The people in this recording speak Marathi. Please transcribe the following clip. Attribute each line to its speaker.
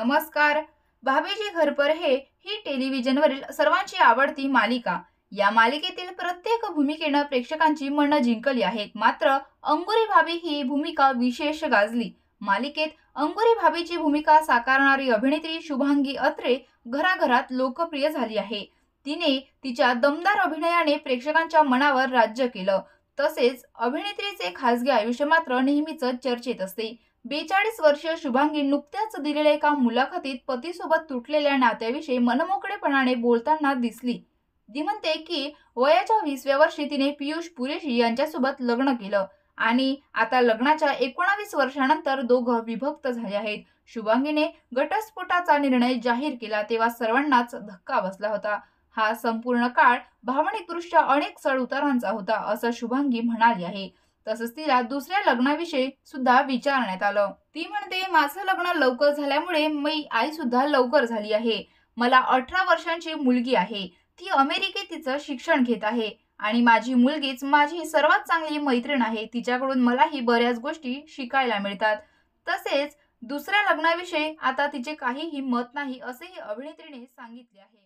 Speaker 1: नमस्कार. भाभीजी घर पर है ही टेलिव्हिजनवरील सर्वांची आवडती मालिका. या मालिकेतील प्रत्येक भूमिकेनं प्रेक्षकांची मनं जिंकली आहेत. मात्र अंगुरी भाभी ही भूमिका विशेष गाजली. मालिकेत अंगुरी भाभीची भूमिका साकारणारी अभिनेत्री शुभांगी अत्रे घराघरात लोकप्रिय झाली आहे. तिने तिच्या दमदार अभिनयाने प्रेक्षकांच्या मनावर राज्य केलं. तसेच अभिनेत्रीचे खासगी आयुष्य मात्र नेहमीच चर्चेत असते. 42 वर्षीय शुभांगी नुकत्याच दिलेल्या एका मुलाखतीत पतीसोबत तुटलेल्या नात्याविषयी मनमोकळेपणाने बोलताना दिसली. ती म्हणते की वयाच्या 20व्या वर्षी तिने पियुष पुरेशी यांच्यासोबत लग्न केलं आणि आता लग्नाच्या 19 वर्षानंतर दोघं विभक्त झाले आहेत. शुभांगीने घटस्फोटाचा निर्णय जाहीर केला तेव्हा सर्वांनाच धक्का बसला होता. हा संपूर्ण काळ भावनिकदृष्ट्या अनेक चढ-उतारांचा होता असं शुभांगी म्हणाली आहे. तसंच तिला दुसऱ्या लग्नाविषयी सुद्धा विचारण्यात आलं. ती म्हणते, माझं लग्न लवकर झाल्यामुळे मी आई सुद्धा लवकर झाली आहे. मला 18 वर्षांची मुलगी आहे. ती अमेरिकेत तिचं शिक्षण घेत आहे आणि माझी मुलगीच माझी सर्वात चांगली मैत्रीण आहे. तिच्याकडून मलाही बऱ्याच गोष्टी शिकायला मिळतात. तसेच दुसऱ्या लग्नाविषयी आता तिचे काहीही मत नाही असेही अभिनेत्रीने सांगितले आहे.